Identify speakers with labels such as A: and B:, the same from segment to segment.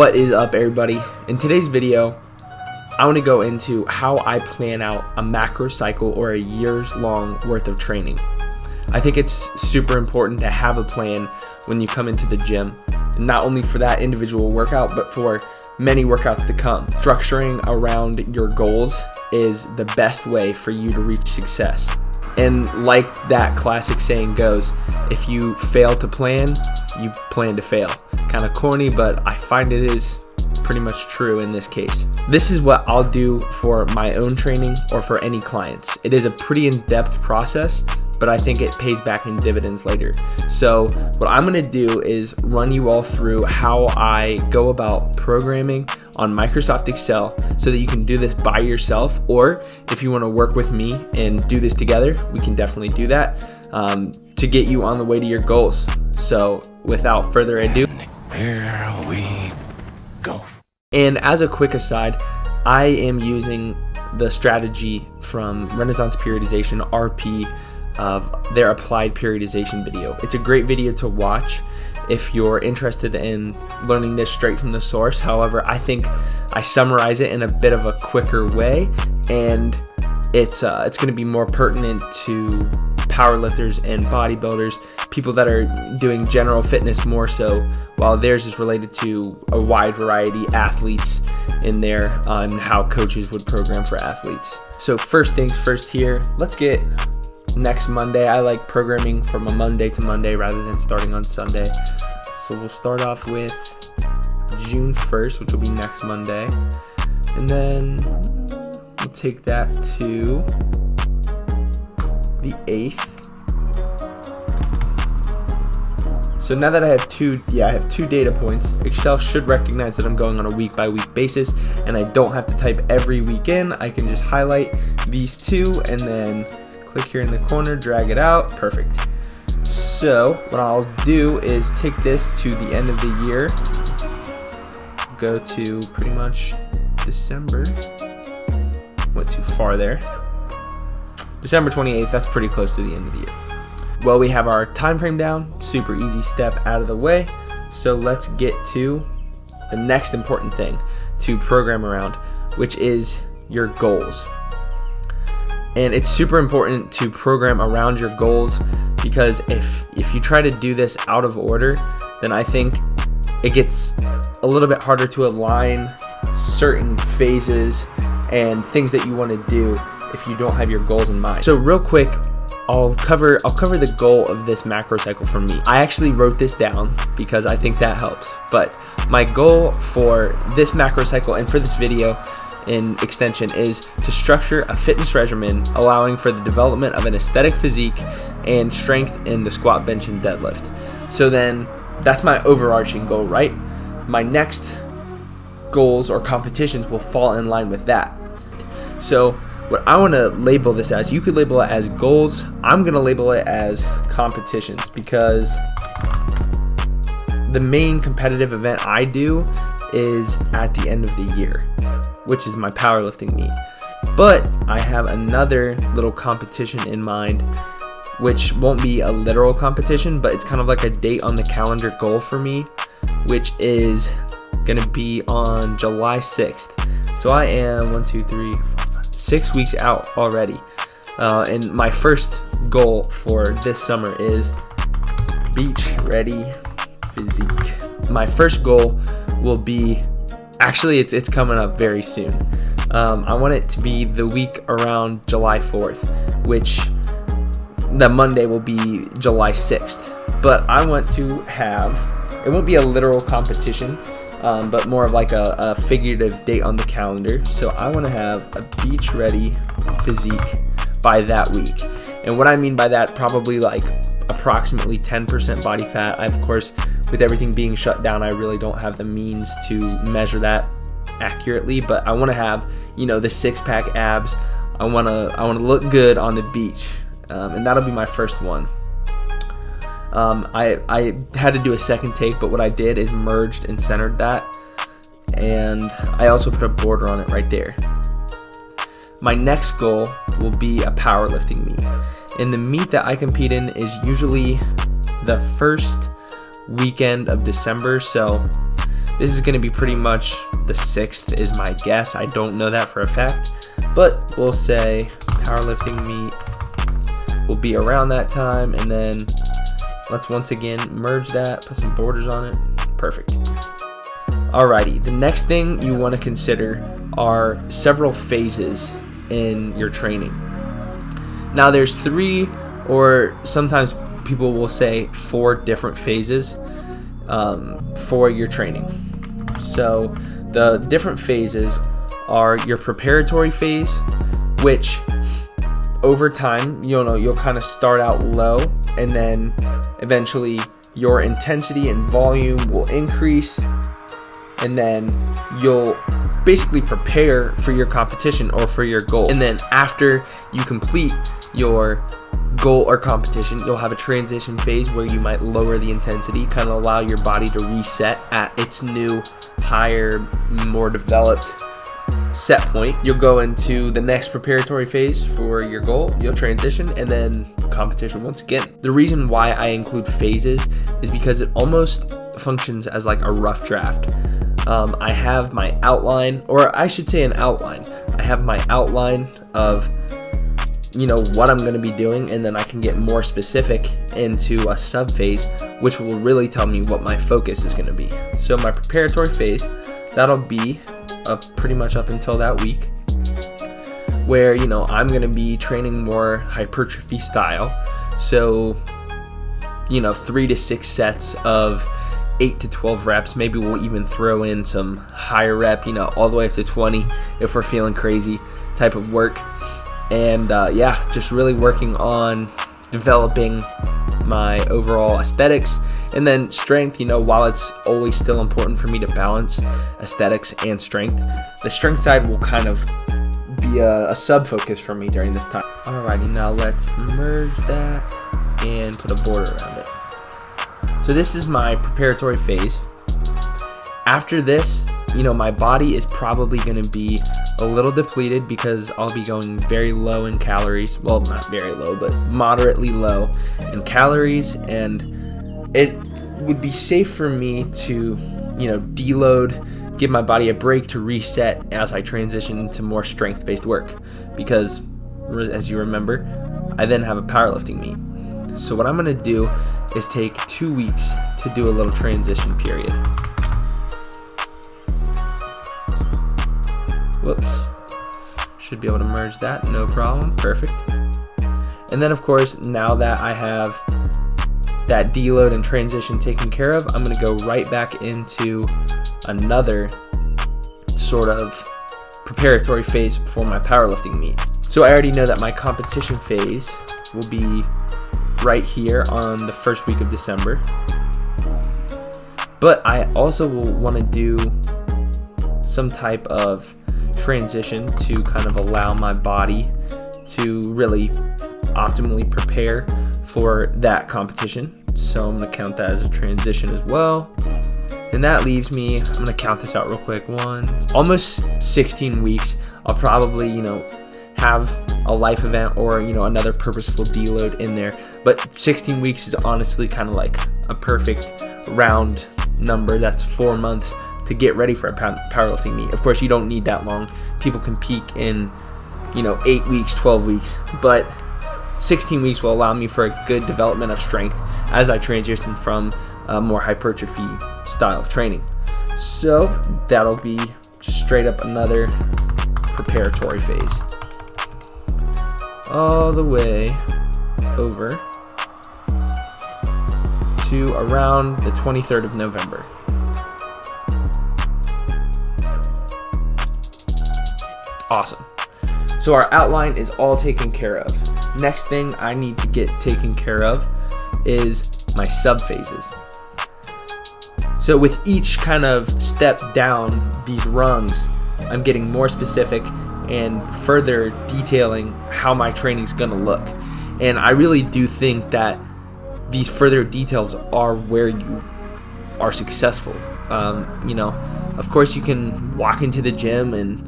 A: What is up, everybody? In today's video, I want to go into how I plan out a macro cycle or a year's long worth of training. I think it's super important to have a plan when you come into the gym, and not only for that individual workout, but for many workouts to come. Structuring around your goals is the best way for you to reach success. And like that classic saying goes, if you fail to plan, you plan to fail. Kind of corny, but I find it is pretty much true in this case. This is what I'll do for my own training or for any clients. It is a pretty in-depth process, but I think it pays back in dividends later. So what I'm gonna do is run you all through how I go about programming on Microsoft Excel so that you can do this by yourself, or if you wanna work with me and do this together, we can definitely do that to get you on the way to your goals. So without further ado,
B: here we go.
A: And as a quick aside, I am using the strategy from Renaissance Periodization, RP, of their applied periodization video. It's a great video to watch if you're interested in learning this straight from the source. However, I think I summarize it in a bit of a quicker way, and it's going to be more pertinent to powerlifters and bodybuilders, people that are doing general fitness more so, while theirs is related to a wide variety athletes in there on how coaches would program for athletes. So first things first here, let's get next Monday. I like programming from a Monday to Monday rather than starting on Sunday. So we'll start off with June 1st, which will be next Monday. And then we'll take that to the 8th. So now that I have two data points, Excel should recognize that I'm going on a week-by-week basis, and I don't have to type every week in. I can just highlight these two and then click here in the corner, drag it out, perfect. So what I'll do is take this to the end of the year, go to pretty much December, went too far there, December 28th, that's pretty close to the end of the year. Well, we have our time frame down, super easy step out of the way. So let's get to the next important thing to program around, which is your goals. And it's super important to program around your goals, because if you try to do this out of order, then I think it gets a little bit harder to align certain phases and things that you want to do if you don't have your goals in mind. So real quick, I'll cover the goal of this macro cycle for me. I actually wrote this down because I think that helps. But my goal for this macro cycle and for this video in extension is to structure a fitness regimen allowing for the development of an aesthetic physique and strength in the squat, bench, and deadlift. So then that's my overarching goal, right? My next goals or competitions will fall in line with that. So what I want to label this as, you could label it as goals. I'm going to label it as competitions, because the main competitive event I do is at the end of the year, which is my powerlifting meet. But I have another little competition in mind, which won't be a literal competition, but it's kind of like a date on the calendar goal for me, which is going to be on July 6th. So I am 6 weeks out already. And my first goal for this summer is beach ready physique. My first goal will be, actually it's coming up very soon. I want it to be the week around July 4th, which the Monday will be July 6th. But I want to have, it won't be a literal competition, but more of like a figurative date on the calendar. So I want to have a beach ready physique by that week. And what I mean by that, probably like approximately 10% body fat. I, of course, with everything being shut down, I really don't have the means to measure that accurately, but I want to have, the 6-pack abs. I want to look good on the beach, and that'll be my first one. I had to do a second take, but what I did is merged and centered that, and I also put a border on it right there. My next goal will be a powerlifting meet, and the meet that I compete in is usually the first weekend of December, so This is going to be pretty much the 6th is my guess. I don't know that for a fact, but we'll say powerlifting meet will be around that time, and then let's once again merge that, put some borders on it. Perfect. Alrighty, the next thing you want to consider are several phases in your training. Now there's 3, or sometimes people will say 4 different phases for your training. So the different phases are your preparatory phase, which over time you'll kind of start out low, and then eventually your intensity and volume will increase, and then you'll basically prepare for your competition or for your goal. And then after you complete your goal or competition, you'll have a transition phase where you might lower the intensity, kind of allow your body to reset at its new, higher, more developed set point. You'll go into the next preparatory phase for your goal, you'll transition, and then competition once again. The reason why I include phases is because it almost functions as like a rough draft. I have my outline, or I should say an outline. I have my outline of what I'm going to be doing, and then I can get more specific into a sub phase, which will really tell me what my focus is going to be. So my preparatory phase, that'll be pretty much up until that week, where I'm going to be training more hypertrophy style. So 3 to 6 sets of 8 to 12 reps. Maybe we'll even throw in some higher rep, all the way up to 20 if we're feeling crazy type of work. And just really working on developing my overall aesthetics. And then strength, while it's always still important for me to balance aesthetics and strength, the strength side will kind of be a sub focus for me during this time. Alrighty, now let's merge that and put a border around it. So this is my preparatory phase. After this, my body is probably going to be a little depleted because I'll be going very low in calories. Well, not very low, but moderately low in calories, and it would be safe for me to, deload, give my body a break to reset as I transition into more strength-based work, because as you remember, I then have a powerlifting meet. So what I'm going to do is take 2 weeks to do a little transition period. Whoops. Should be able to merge that, no problem. Perfect. And then of course, now that I have that deload and transition taken care of, I'm going to go right back into another sort of preparatory phase for my powerlifting meet. So I already know that my competition phase will be right here on the first week of December. But I also will want to do some type of transition to kind of allow my body to really optimally prepare for that competition. So I'm going to count that as a transition as well. And that leaves me, I'm going to count this out real quick, almost 16 weeks. I'll probably, have a life event or, another purposeful deload in there. But 16 weeks is honestly kind of like a perfect round number. That's 4 months to get ready for a powerlifting meet. Of course, you don't need that long. People can peak in, 8 weeks, 12 weeks, but 16 weeks will allow me for a good development of strength as I transition from a more hypertrophy style of training. So that'll be just straight up another preparatory phase. All the way over to around the 23rd of November. Awesome. So our outline is all taken care of. Next thing I need to get taken care of is my sub phases. So with each kind of step down these rungs, I'm getting more specific and further detailing how my training's gonna look. And I really do think that these further details are where you are successful. Of course you can walk into the gym and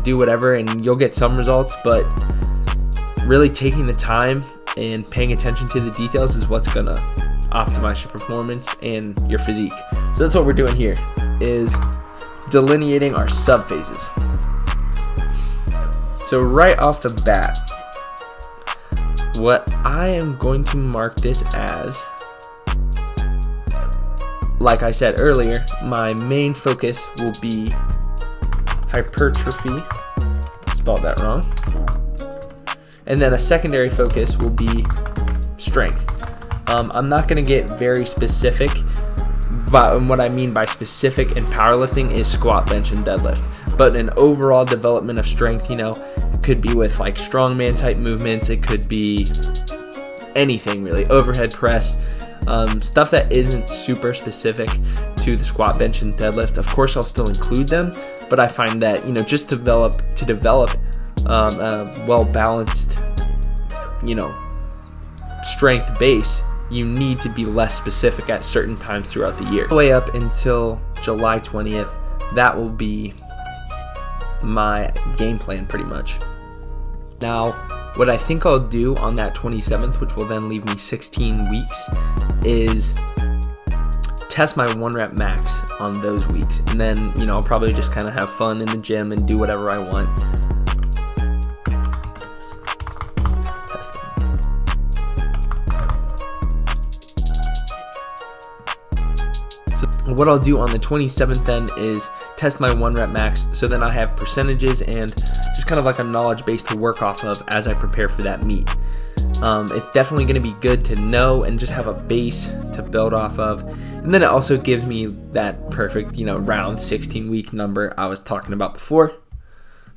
A: do whatever and you'll get some results, but really taking the time and paying attention to the details is what's gonna optimize your performance and your physique. So that's what we're doing here. is delineating our subphases. So right off the bat, what I am going to mark this as, like I said earlier, my main focus will be hypertrophy, spelled that wrong, and then a secondary focus will be strength. I'm not going to get very specific, but what I mean by specific in powerlifting is squat, bench, and deadlift. But an overall development of strength, it could be with like strongman type movements, it could be anything really, overhead press, stuff that isn't super specific to the squat, bench, and deadlift. Of course, I'll still include them, but I find that just to develop a well-balanced, strength base, you need to be less specific at certain times throughout the year. All the way up until July 20th, that will be my game plan pretty much. Now, what I think I'll do on that 27th, which will then leave me 16 weeks, is test my 1 rep max on those weeks. And then, I'll probably just kind of have fun in the gym and do whatever I want. Testing. So what I'll do on the 27th then is test my 1 rep max, so then I have percentages and just kind of like a knowledge base to work off of as I prepare for that meet. It's definitely going to be good to know and just have a base to build off of, and then it also gives me that perfect round 16-week number I was talking about before.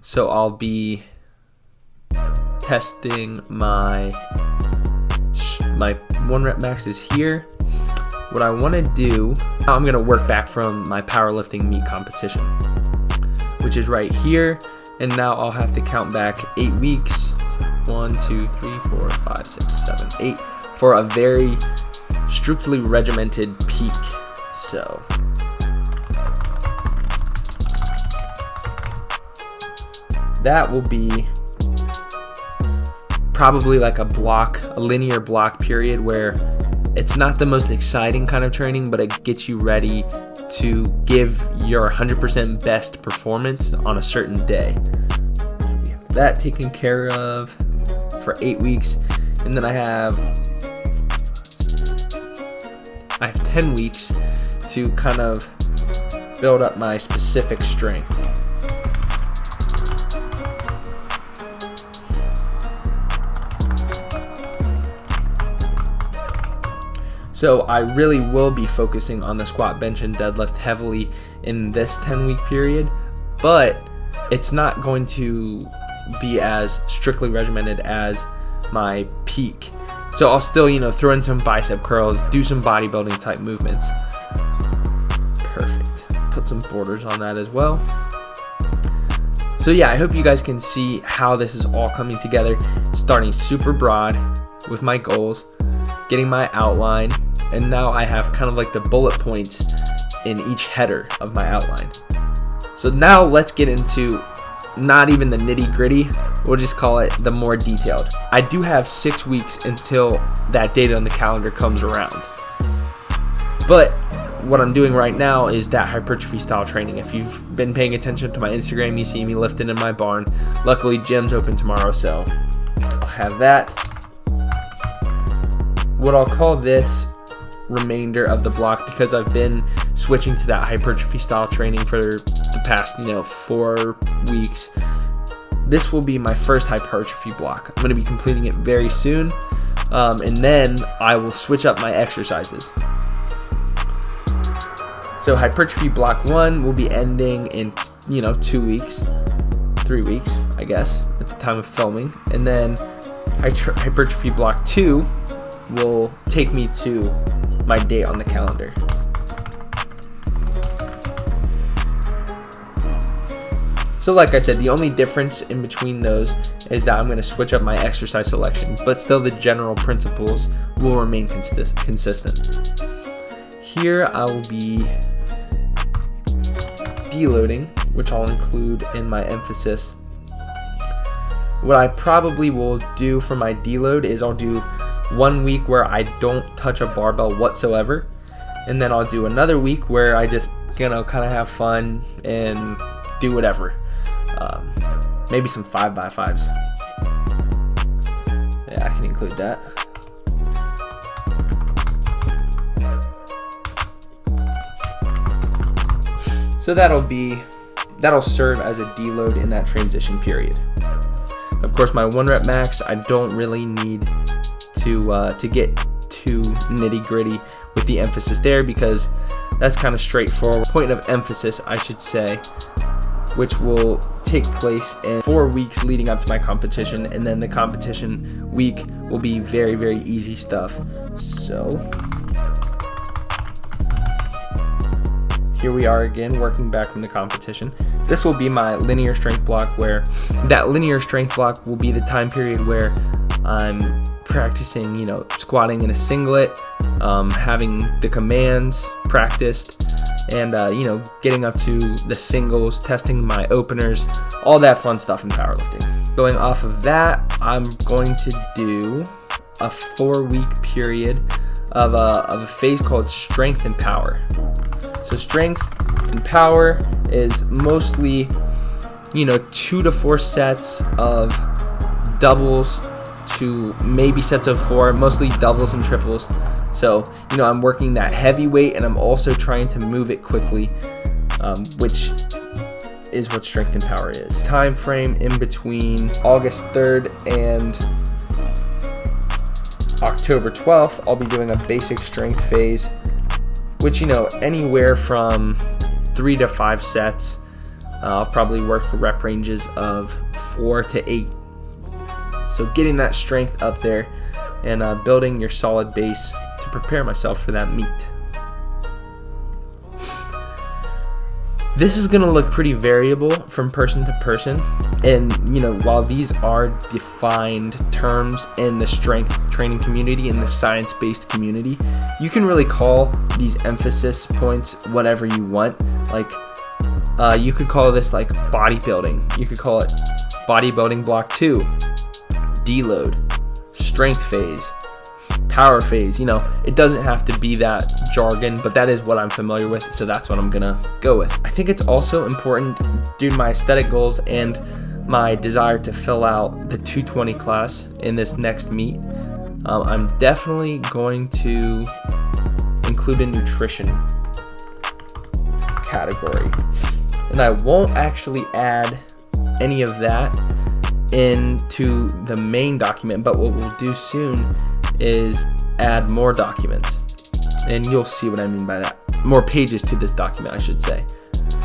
A: So I'll be testing my 1 rep max is here. What I want to do, I'm going to work back from my powerlifting meet competition, which is right here. And now I'll have to count back 8 weeks, 1, 2, 3, 4, 5, 6, 7, 8, for a very strictly regimented peak. So that will be probably like a linear block period where it's not the most exciting kind of training, but it gets you ready to give your 100% best performance on a certain day. We have that taken care of for 8 weeks, and then I have 10 weeks to kind of build up my specific strength. So I really will be focusing on the squat, bench, and deadlift heavily in this 10-week period, but it's not going to be as strictly regimented as my peak. So I'll still, throw in some bicep curls, do some bodybuilding type movements. Perfect. Put some borders on that as well. So yeah, I hope you guys can see how this is all coming together, starting super broad with my goals, getting my outline, and now I have kind of like the bullet points in each header of my outline. So now let's get into not even the nitty gritty, we'll just call it the more detailed. I do have 6 weeks until that date on the calendar comes around. But what I'm doing right now is that hypertrophy style training. If you've been paying attention to my Instagram, you see me lifting in my barn. Luckily, gym's open tomorrow, so I'll have that. What I'll call this remainder of the block, because I've been switching to that hypertrophy style training for the past 4 weeks, this will be my first hypertrophy block. I'm going to be completing it very soon, and then I will switch up my exercises. So hypertrophy block 1 will be ending in 2 weeks, 3 weeks I guess at the time of filming, and then hypertrophy block 2 will take me to my date on the calendar. So like I said, the only difference in between those is that I'm going to switch up my exercise selection, but still the general principles will remain consistent. Here I will be deloading, which I'll include in my emphasis. What I probably will do for my deload is I'll do 1 week where I don't touch a barbell whatsoever, and then I'll do another week where I just kind of have fun and do whatever. Maybe some 5x5s. Yeah, I can include that. So that'll serve as a deload in that transition period. Of course, my 1 rep max, I don't really need to get too nitty gritty with the emphasis there, because that's kind of straightforward. Point of emphasis, I should say, which will take place in 4 weeks leading up to my competition, and then the competition week will be very, very easy stuff. So here we are again, working back from the competition. This will be my linear strength block, where that linear strength block will be the time period where I'm practicing, squatting in a singlet, having the commands practiced, and getting up to the singles, testing my openers, all that fun stuff in powerlifting. Going off of that, I'm going to do a 4-week period of a phase called strength and power. So strength and power is mostly 2 to 4 sets of doubles to maybe sets of 4, mostly doubles and triples. So, I'm working that heavy weight, and I'm also trying to move it quickly, which is what strength and power is. Time frame in between August 3rd and October 12th, I'll be doing a basic strength phase, which, anywhere from 3 to 5 sets. I'll probably work rep ranges of 4 to 8. So getting that strength up there and building your solid base to prepare myself for that meet. This is going to look pretty variable from person to person, and while these are defined terms in the strength training community, in the science-based community, you can really call these emphasis points whatever you want. Like you could call this like bodybuilding, you could call it bodybuilding block 2, deload, strength phase, power phase. It doesn't have to be that jargon, but that is what I'm familiar with, so that's what I'm gonna go with. I think it's also important, due to my aesthetic goals and my desire to fill out the 220 class in this next meet, I'm definitely going to include a nutrition category, and I won't actually add any of that into the main document, but what we'll do soon is add more documents, and you'll see what I mean by that. More pages to this document, I should say.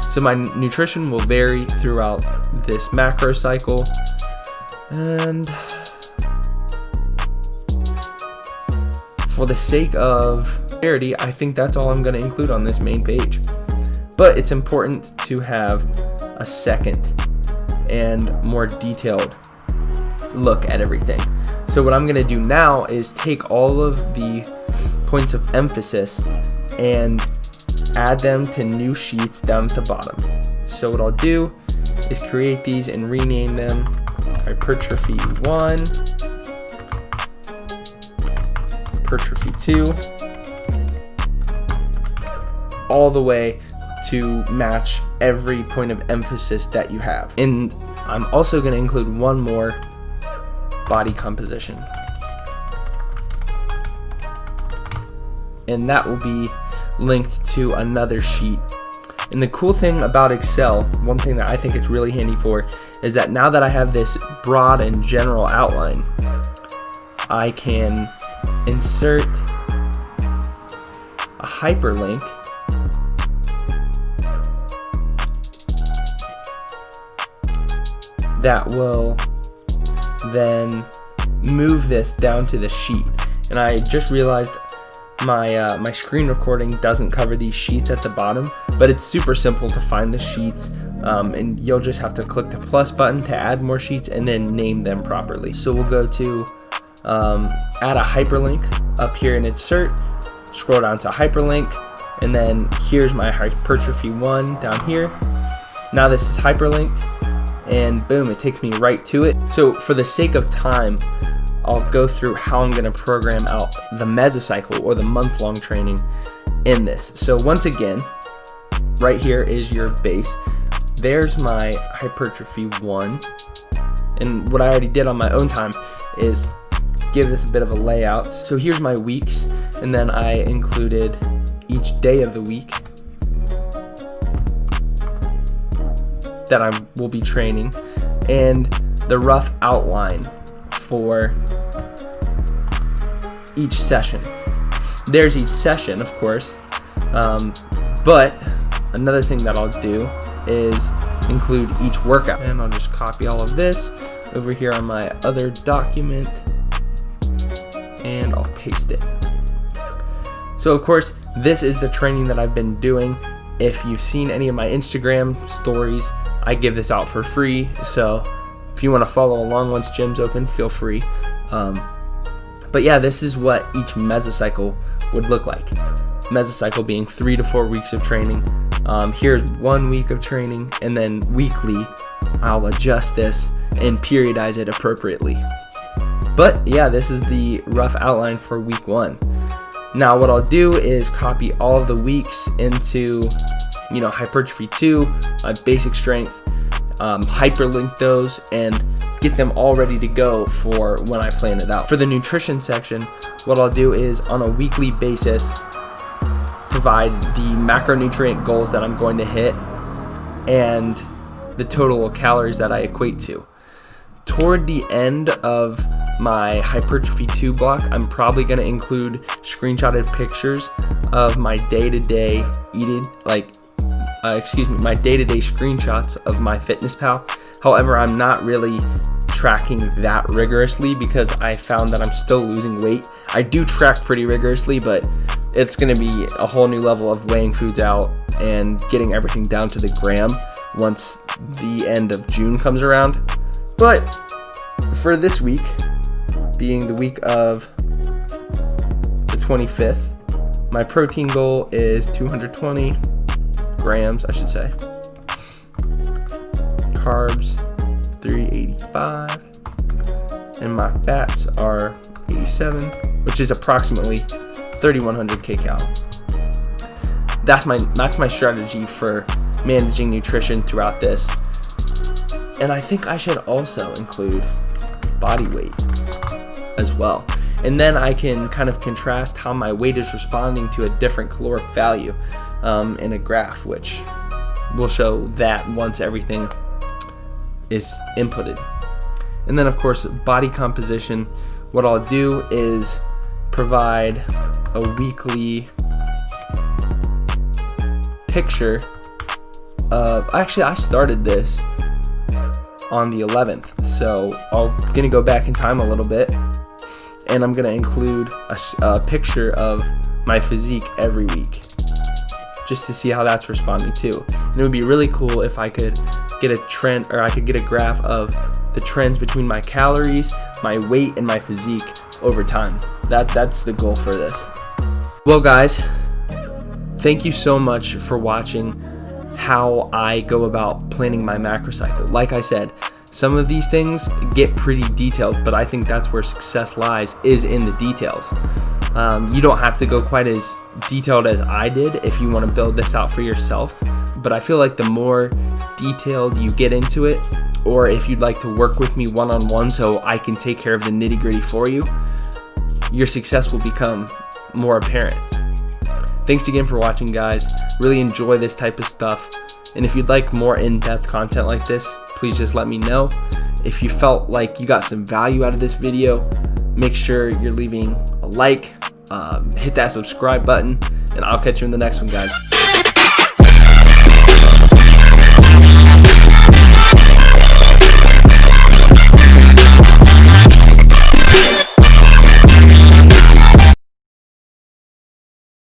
A: So my nutrition will vary throughout this Macrocycle, and for the sake of clarity, I think that's all I'm going to include on this main page. But it's important to have a second and more detailed look at everything. So what I'm going to do now is take all of the points of emphasis and add them to new sheets down at the bottom. So what I'll do is create these and rename them hypertrophy 1, hypertrophy 2, all the way to match every point of emphasis that you have. And I'm also going to include one more body composition, and that will be linked to another sheet. And the cool thing about Excel, one thing that I think it's really handy for, is that now that I have this broad and general outline, I can insert a hyperlink that will then move this down to the sheet. And I just realized my screen recording doesn't cover these sheets at the bottom, but it's super simple to find the sheets, and you'll just have to click the plus button to add more sheets and then name them properly. So we'll go to add a hyperlink up here in insert, scroll down to hyperlink, and then here's my hypertrophy 1 down here. Now this is hyperlinked, and boom, it takes me right to it. So for the sake of time, I'll go through how I'm going to program out the mesocycle, or the month-long training, in this. So once again, right here is your base. There's my hypertrophy 1. And what I already did on my own time is give this a bit of a layout. So here's my weeks, and then I included each day of the week that I will be training, and the rough outline for each session. There's each session, of course, but another thing that I'll do is include each workout. And I'll just copy all of this over here on my other document, and I'll paste it. So of course, this is the training that I've been doing. If you've seen any of my Instagram stories, I give this out for free. So if you want to follow along once gym's open, feel free. But yeah, this is what each mesocycle would look like. Mesocycle being 3 to 4 weeks of training. Here's 1 week of training, and then weekly I'll adjust this and periodize it appropriately. But yeah, this is the rough outline for week 1. Now what I'll do is copy all of the weeks into, hypertrophy 2, my basic strength, hyperlink those, and get them all ready to go for when I plan it out. For the nutrition section, what I'll do is on a weekly basis provide the macronutrient goals that I'm going to hit and the total calories that I equate to. Toward the end of my hypertrophy 2 block, I'm probably going to include screenshotted pictures of my day-to-day eating, my day-to-day screenshots of my FitnessPal. However, I'm not really tracking that rigorously because I found that I'm still losing weight. I do track pretty rigorously, but it's going to be a whole new level of weighing foods out and getting everything down to the gram once the end of June comes around. But for this week, being the week of the 25th, my protein goal is 220 grams, I should say. Carbs, 385. And my fats are 87, which is approximately 3,100 kcal. That's my strategy for managing nutrition throughout this. And I think I should also include body weight as well. And then I can kind of contrast how my weight is responding to a different caloric value in a graph, which will show that once everything is inputted. And then of course, body composition. What I'll do is provide a weekly picture of, actually I started this on the 11th, so I'm gonna go back in time a little bit, and I'm gonna include a picture of my physique every week just to see how that's responding too. And it would be really cool if I could get a trend, or I could get a graph of the trends between my calories, my weight, and my physique over time. That's the goal for this. Well guys, thank you so much for watching how I go about planning my macrocycle. Like I said, some of these things get pretty detailed, but I think that's where success lies, is in the details. You don't have to go quite as detailed as I did if you want to build this out for yourself, but I feel like the more detailed you get into it, or if you'd like to work with me one-on-one so I can take care of the nitty-gritty for you, your success will become more apparent. Thanks again for watching, guys. Really enjoy this type of stuff. And if you'd like more in-depth content like this, please just let me know. If you felt like you got some value out of this video, make sure you're leaving a like, hit that subscribe button, and I'll catch you in the next one, guys.